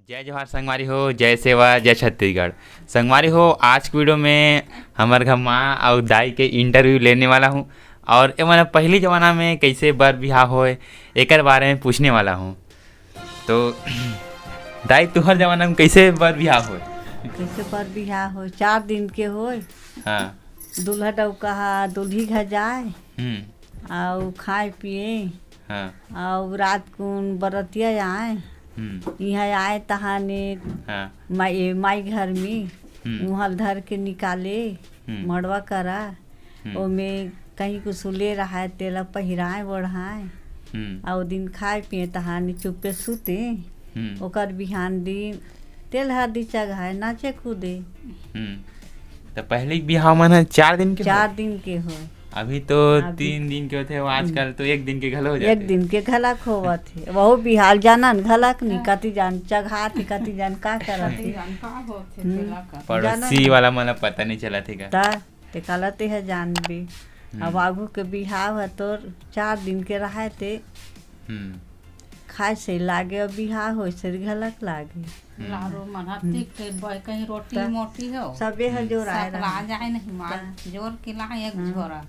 जय जवाहर संगवारी हो, जय सेवा, जय छत्तीसगढ़। संगवारी हो, आज की वीडियो में हमार घर माँ और दाई के इंटरव्यू लेने वाला हूँ और ये मैंने पहली ज़माना में कैसे बर बिहार होए एक बारे में पूछने वाला हूँ। तो दाई तुहर जमाना में कैसे बर बिहार होए? कैसे पर बिहार हो 4 दिन के होए। हाँ। दूल्हा डउका दूल्ही घर जाए और खाए पिए हाँ। और रात को बरतिया आए यहाँ आए तहाने हाँ। माई घर में वहाँ धर के निकाले मड़वा करा ओमे कहीं कुछ ले रहा है तेला पहिराए बढ़ाए और दिन खाए पिए तहाने चुपे सुते ओकर बिहान दिन तेल हरदी चढ़ाए नाचे कूदे। तो पहले बिहार मन 4 दिन के 4 दिन के हो। अभी तो 3 दिन के होते, आजकल तो 1 दिन के घल हो जाते। 1 दिन के घलक होवत है वही बिहार जाना घलक नहीं कति जान चघा थे कति जान का करत पड़ोसी वाला मन पता नहीं चला थे का ते कलते है जान भी। अब आगू के बिहाव है तो 4 दिन के रहे थे खाए से लागे और बिहार हो से घलक लागे लारो मनहती के कहीं रोटी मोटी हो सबे है जोर आए ला जाए नहीं मार जोर के ला एक झोरा।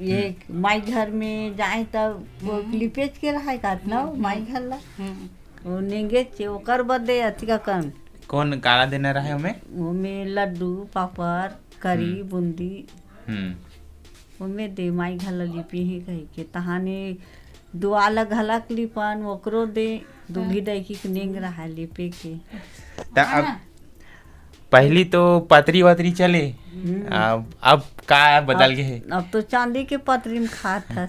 ये माई घर में जाए तब वो लिपेज के रहा का ना माई घर ला वो नेंगे चे ओकर बदे अथी का कौन काला देना रहे हमें में लड्डू पापड़ करी बूंदी उनमें दे माई घर लिपी ही कही के तहाने दुआला घलक लिपन ओकरो दे दूल्ही दैकी के नेंग रहा लिपे के। अब पहली तो पतरी वतरी चले अब का बदल गए है? अब तो चांदी के पतरी में खात था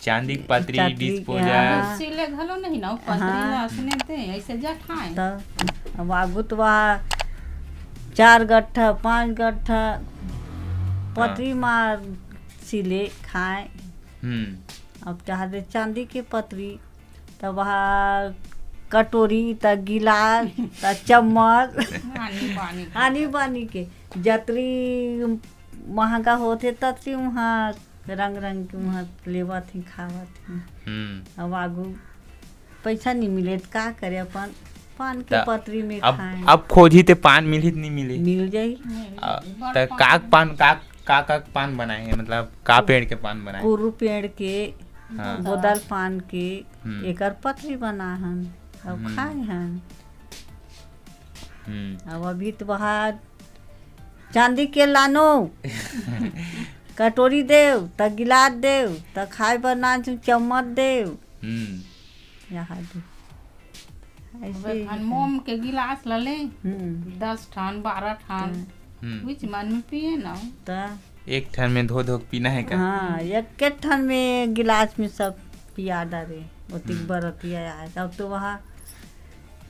चांदी की पतरी डिस्पोजल सिले घलो नहीं ना पतरी असने दे ऐसे जठाए तो अब आगू तो वहाँ 4 गट्ठा 5 गट्ठा पतरी मार सिले खाए। अब चाहते चांदी के पतरी तब वहाँ कटोरी त गिलास त चम्मच आनी बानी के जतरी महंगा होते ततरी वहाँ रंग रंग के वहाँ लेवा थी खावा थी। अब आगू पैसा नहीं मिले तो का करे अपन पान के पतरी में खाए। अब खोजी ते पान मिली नहीं मिले मिल जाई तो का पान का पान बनाए हैं, मतलब का पेड़ के पान बनाए? कुरु पेड़ के बोदल पान के एकर पतरी बना हन अब खाए हन। अब अभी तो बाहर चांदी के लानो कटोरी देव त गिलास देव त खाए बना चम्मच देव यहाँ ऐसे मोम के गिलास लले 10 ठान 12 ठान कुछ मन में पिए ना एक ठन में धो धो पीना है का? हाँ एक ठन में गिलास में सब पिया डाले ओतिक बरतिया आए। अब तो वहाँ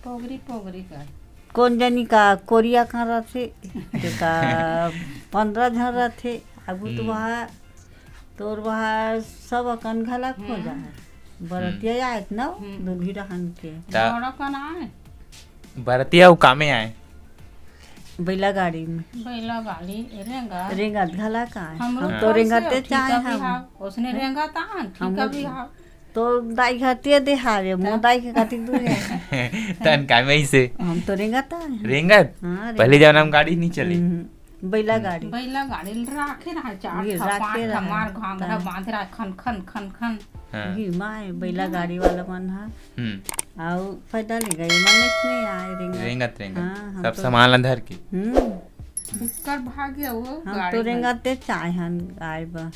पोगरी का कौन जानी का कोरिया का रहे का 15 जन रहे आगू तो वहाँ तो वहाँ सब अकन घलक हो जाए बरतिया आए ना दूल्ही रहन के बरतिया कामे आए बैला गाड़ी में रेंगा घला का हम तो रेंगाते चाहे हम उसने रेंगा तान ठीक अभी तो दाई घाते दे हारे मो दाई के खातिर दूर तन का में से हम तो रेंगाता रेंगत पहले जमाना में गाड़ी नहीं चली बैला गाड़ी राखे रहा 4 मार घाघरा बांध रहा खन खन खन खन ही माय बैला गाड़ी वाला मन हा आउ फायदा ले गई मन नहीं आए रेंगत सब सामान अंदर के कर भागे वो हम तो रेंगाते चाहे हन आए बा।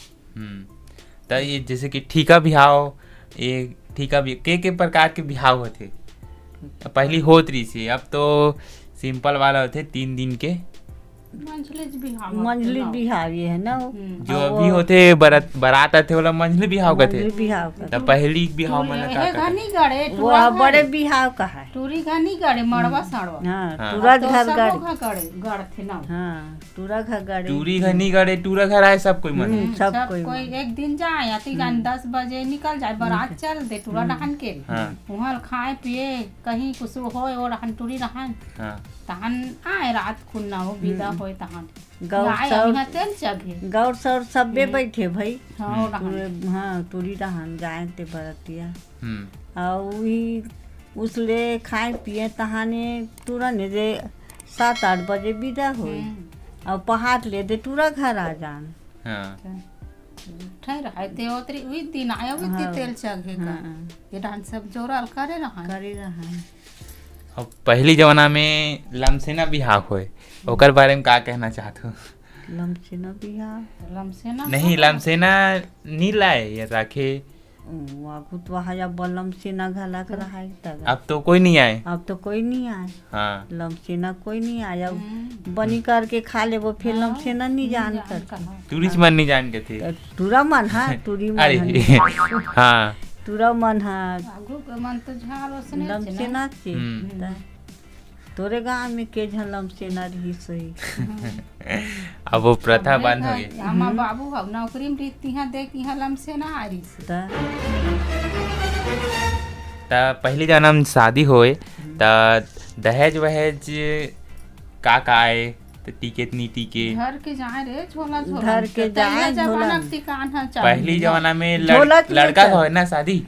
तो ये जैसे कि ठीका बिहाव ये ठीका भी के प्रकार के बिहाव होते पहली होत रही से, अब तो सिंपल वाला होते 3 दिन के मंझली बिहाव ये है ना जो अभी होते बारात आते वाला मंझली बिहाव का थे तो पहली बिहाव मन वो बड़े बिहाव का है टूरी घनी गड़े मड़वा सड़वा हां टूरा घर गड़ थे ना हां टूरा घर गड़े टूरी घनी गड़े टूरा घर आए सब कोई मन सब कोई एक दिन जाए अति 10 बजे निकल जाए बारात चल दे टूरा रहन के वहां खाए पिए कहीं कुछ होए और रहन टूरी रहन तहन आए रात खुन्ना हो विदा होए तहन गौर सर सबे बैठे भाई हाँ टूरी रहन जाए ते बरतिया और उसले खाए पिए तहाने तुरंत जे 7-8 बजे विदा होई और पहाड़ ले दे टूरा घर आ जान। हाँ ठहर रहते ओतरी उही दिन आयो भी तेल चघे का ये डांस सब जोरल करे रहा। अब पहली जमाना में लमसेना बिहाव होए ओकर बारे में का कहना चाहत हो? लमसेना बिहाव लमसेना नहीं लमसेना नी लाए ये राखे वागु तो वहाँ बलम सेना घाला कर रहा है। अब तो कोई नहीं आए। अब तो कोई नहीं आए। हाँ लमसेना कोई नहीं आया बनी करके खा ले वो फिर लमसेना नहीं जान कर टूरिस्ट मन नहीं जान के थे टूरा मन हाँ टूरी मन अरे हाँ टूरा मन हाँ मन तो झाल ओसने लमसेना से तोरे गाँव में के झन लमसेना रही सही। अब वो प्रथा बंद हो गई। हमार बाबू हम नौकरी में रहती हैं देख यहाँ लमसेना आ रही से ता पहली जन्म शादी होए ता दहेज वहेज का आए तो टीके नी टीके घर के जाए रे झोला घर के जाए झोला पहली जमाना में लड़का हो ना शादी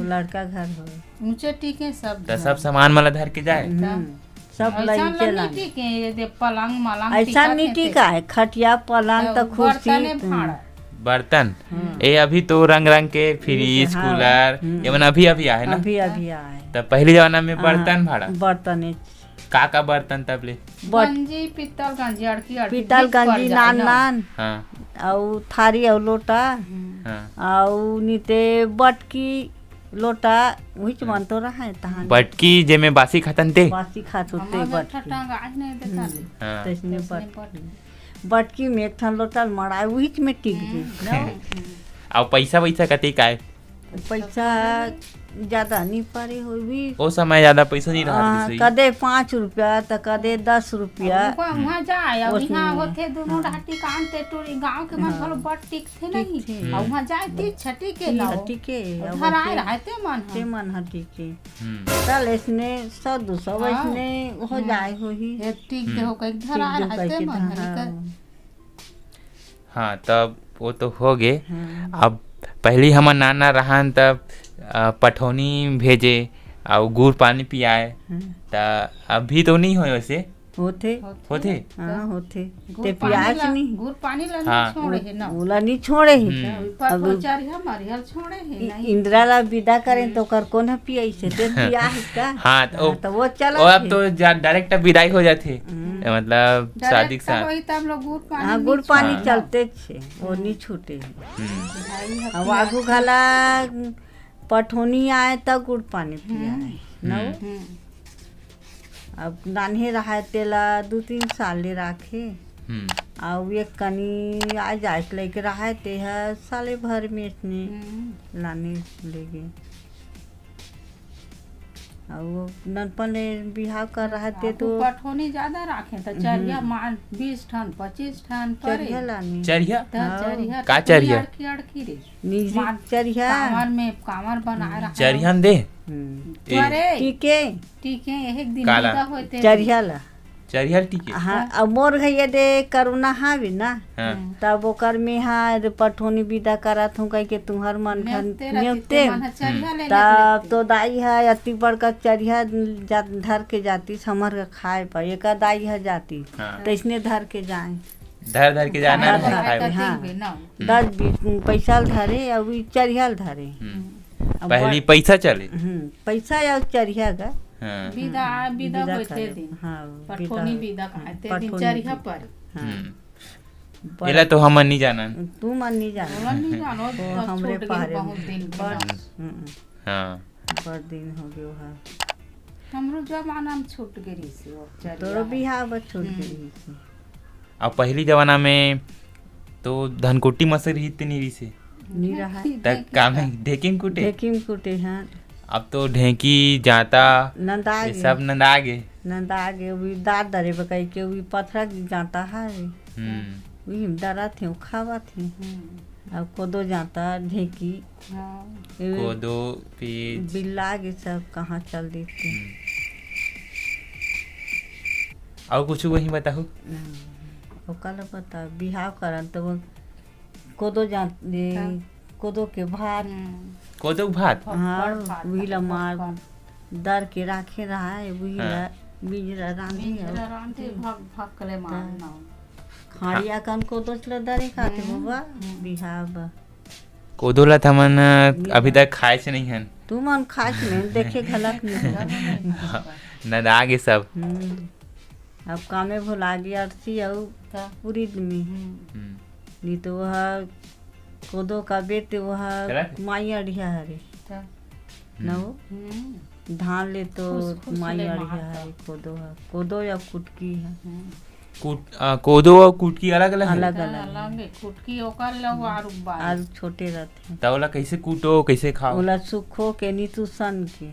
लड़का घर हो ऊंचे टीके सब सामान वाला धर के जाए सब पलंग मलंग ऐसा नीति का है खटिया पलंग तो कुर्सी बर्तन ये अभी तो रंग रंग के फ्रिज कूलर ये मन अभी आए ना अभी आए तब पहली जमाना में बर्तन भाड़ा बर्तन का बर्तन तब ले गंजी पीतल गंजी पीतल गंजी नान और थारी और लोटा और नीते बटकी लोटा वही मन तो रहा है तहां बटकी जे में बासी खातन ते बासी खात होते बटकी में एक ठन लोटा मड़ाए वही में टिक गई। और पैसा कते का पैसा ज्यादा नहीं पारे हो भी ओ समय ज्यादा पैसा नहीं रहा कदे 5 रुपया तो कदे 10 रुपया वहाँ जाए और यहाँ होते दोनों राटी काम ते टोरी गांव के मन भलो बट टिक थे नहीं और वहाँ जाए ती छटी के लाओ टिके हराए रहते मन हटी के चल इसने 100-200 इसने हो जाए हो ही टिक दे हो कई धराए रहते मन। हाँ तब वो तो हो गए। अब पहली हम नाना रहन तब पठौनी भेजे और गुड़ पानी पियाए ता अभी तो नहीं होए वैसे होते हाँ होते ते प्याज नहीं गुड़ पानी ला छोड़े है ना उला नहीं छोड़े है अब चरिया मरियल छोड़े है नहीं इंदिरा ला विदा करें तो कर कौन पियाई से ते पिया है का हाँ तो वो चला और अब तो डायरेक्ट विदाई हो जाते मतलब शादी के साथ वही तब लोग गुड़ पानी चलते छे वो नहीं छूटे अब आगू घाला पठौनी आए तब गुड़ पानी पियाए न अब नान्हे रहा तेला 2-3 साल ले राखे और एक कनी आ जाए लेके रहा ते है साले भर में इसने लाने ले गए और ननपन बिहाव कर रहा थे तो पठौनी ज्यादा राखे तो चरिया 20 टन 25 टन चरिया लानी चरिया का चरिया अड़की रे निजी चरिया कामर में कामर बनाए रहा चरियन दे टीके एक दिन विदा होते चरिया ला चरिया टीके हाँ अब मोर घैया दे करुणा हावी ना तब ओकर में हाँ पठौनी विदा करत हूँ कह के तुम्हार मन न्योते तब तो दाई है अति बड़का चरिया धर के जाती समर के खाए पर एक दाई है जाती तो इसने धर के जाए धर के जाना हाँ 10-20 पैसा धरे और चरिया धरे पहली पैसा चले पैसा या चरिया का विदा होते दिन पठौनी विदा कहते दिन चरिया पर एला तो हम नहीं जाना तू मन नहीं जानो तो हमरे पारे हां बड़ दिन हो गयो है हमरो जमाना में छूट गई से तोरो बिहाव बस छूट गई से। अब पहली जमाना में तो धनकुट्टी मसरी इतनी रही से नहीं रहा तक काम है ढेकिंग कुटे हाँ अब तो ढेकी जाता सब नंदा गए भी दार दरे बकाई के भी पथरा जाता है वही डरा थे खावा थे अब कोदो जाता ढेकी कोदो बिल्ला के सब कहाँ चल देते और कुछ वही बताओ कल पता बिहाव करन तो कोदो कोदो के भात कोदो भात हाँ वही ला मार दर के राखे रहा है बीजरा रांधी भग भग कले मारना खाड़िया कन को तो चला दरे खाते बाबा बिहाब कोदोला थमन अभी तक खाए से नहीं हन तू मन खास में देखे घलक नहीं न दागे सब अब कामे भुला गया अर्सी और पूरी में नहीं तो वह कोदो का बेटे वह माई अड़िया हरे न वो धान ले तो माई अड़िया है कोदो या कुटकी है कोदो और कुटकी अलग अलग अलग अलग कुटकी ओकर लो आलू छोटे रहते तब ओला कैसे कूटो कैसे खाओ ओला सुखो के नी तू सन के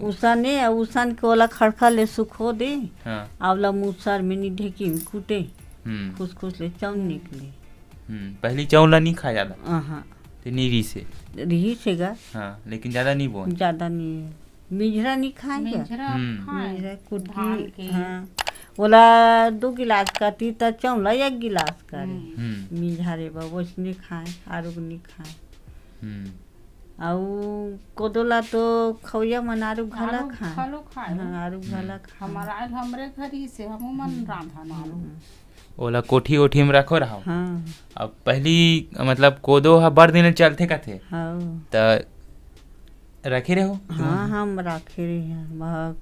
उसने उसन के ओला खड़खा ले सुखो दे आवला मूसर में नी ढेकी में कूटे खुश खुश ले चौन निकले पहली चौला नहीं खाया जाता हाँ तो नीरी से रही से गा हाँ लेकिन ज्यादा नहीं बोल ज्यादा नहीं मिजरा नहीं खाएगा मिजरा कुटकी हाँ बोला 2 गिलास का तीता चौला 1 गिलास का मिझारे बाबू उसने खाए आरू नहीं खाए और कोदोला तो खौया मन आरू घला खाए आरू घला हमारा हमरे घर ही से हम मन रांधा नालू ओला कोठी ओठी में रखो रहा हाँ अब पहली मतलब कोदो हा बड़ दिन चलते कथे हाँ त रखे रहो हाँ हम रखे रहे हैं बहुत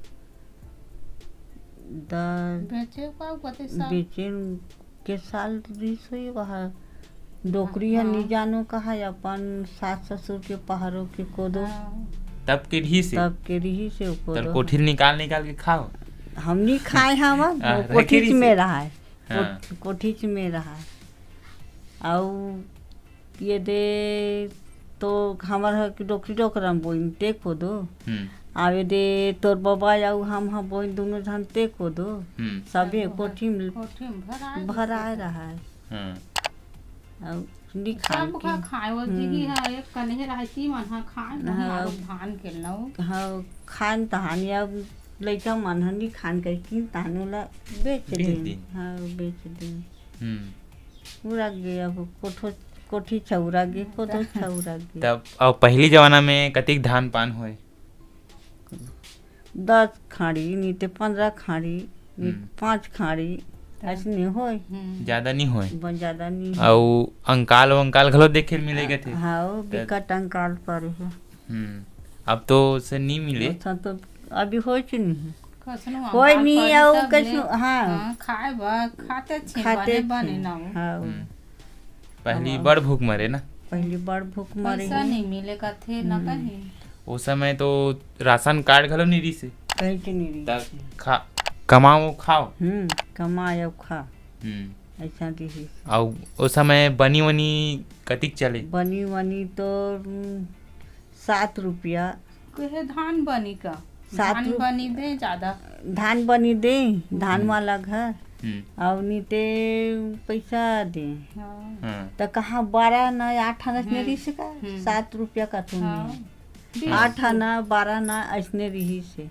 बेचे के साल रिस हुई वहाँ डोकरी है नहीं जानो कहा अपन सास ससुर के पहाड़ों के कोदो तब के रही से कोदो कोठी निकाल के खाओ हम नहीं खाए हम कोठी में रहा है कोठी में रहा और ये दे तो हमारे डोकरी डोकरा बोलते कोदो आवे दे तोर बाबा आऊ हम बोल दोनों जन ते को दो सबे कोठी में भराए रहा है और निकाल के खाए वो जी है एक कन्हे रहती मन हा खान धान के लो हां खान तहान या लइका मन हनी खान के किन तानोला बेच दे हां बेच दे पूरा गया कोठी छौरा गे कोदो छौरा गे तब अब पहली जमाना में कतिक धान पान होए 10 खाड़ी नहीं तो 15 खाड़ी 5 खाड़ी ऐसे नहीं होए ज्यादा नहीं होए ज्यादा नहीं और अंकाल घलो देखे मिलेगा थे हाँ बिकट अंकाल पर है अब तो से नहीं मिले तो अभी हो नहीं कोई नहीं आओ कैसे हाँ खाते बने ना पहली बड़ भूख मरे ना पहली बड़ भूख मरे नहीं मिलेगा थे ना कहीं उस समय तो राशन कार्ड घलो नहीं रही से कहीं के नहीं रही कमाओ खाओ कमाओ खा ऐसा रही और उस समय बनी वनी कतिक चले बनी तो 7 रुपया धान बनी का धान बनी दे ज्यादा धान बनी दे धान वाला घर और नीते पैसा दे तो कहाँ 12 ना 8 आना रही से का 7 रुपया का तुम 8 आना 12 ना ऐसने रही से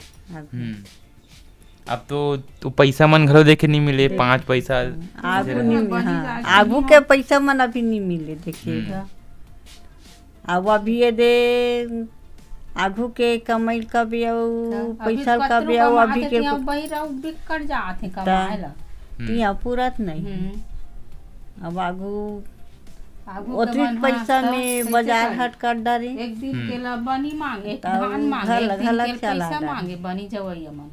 अब तो पैसा मन घरो देखे नहीं मिले 5 पैसा आगू नहीं आगू के पैसा मन अभी नहीं मिले देखिएगा अब अभी ये दे आगू के कमाई का भी पैसा का भी अभी के बिकट जाते कमाएला तिया पूरत नहीं अब आगू अतिरिक्त पैसा में बाजार हाट कर डारी एक दिन के ला बनी मांगे धान मांगे एक दिन के पैसा मांगे बनी जवैया मन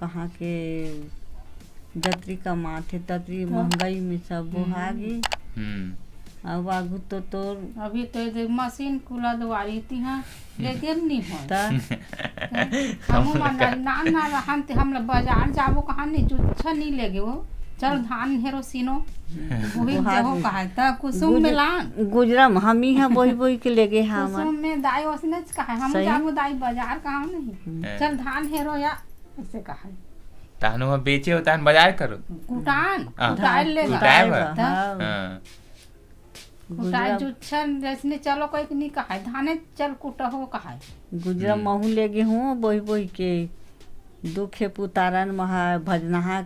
कहाँ के जतरी कमाते ततरी महंगाई में सब बुहागी अब आगू तो अभी तो मशीन कुला दवारी तिहा लेकिन नहीं हो हम बाजार जाबो कहाँ नहीं जुच्छा नहीं लेगे वो चल धान हेरो सीनो वही जहो कहा था कुसुम में लान गुजरम हम ही हैं बोई के लेगे हम कुसुम में दाई उसने कहा हम जाबो दाई बाजार कहाँ नहीं चल धान हेरो या ऐसे कहा तानो बेचे होता है बाजार करो कुटान कुटाल ले कुटाई जुच्छन जैसने चलो कोई नहीं कहा धाने चल कुटा हो कहा गुजरा महू लेगे हूँ बोई के दुखे उतारन महा भजनहा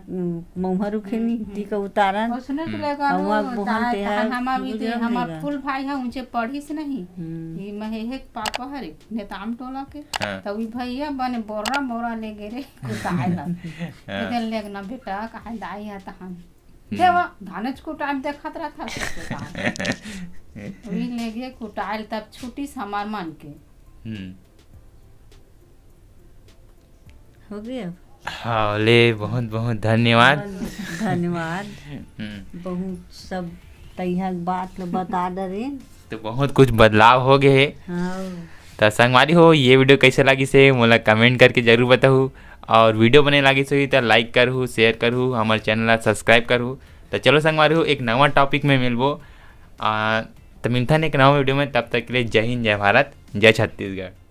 मौहरू खेनी टीका उतारन और सुने तो लेगा अउआ बोहन ते है हमार फुल भाई है उनसे पढ़िस नहीं ई महे पापा हरे नेताम टोला के तो ई भैया बने बोरा मोरा ले गेरे कुटाइला इधर लेगना बेटा कहा दाई है तहन देवा धानच को टाइम देखत रहा था वही ले गए कुटाइल तब छुट्टी हमार मन के हो गया। हाँ ले बहुत बहुत धन्यवाद। धन्यवाद। बहुत सब तैयार बात बता डरे तो बहुत कुछ बदलाव हो गए है। हाँ तो संगवारी हो ये वीडियो कैसे लगी से मोला कमेंट करके जरूर बताहू और वीडियो बने लगी से तो लाइक करूँ शेयर करूँ हमारे चैनल सब्सक्राइब करूँ। तो चलो संगवारी हो एक नवा टॉपिक में मिलबो तो मिलता नहीं एक नवा वीडियो में। तब तक के लिए जय हिंद जय भारत जय छत्तीसगढ़।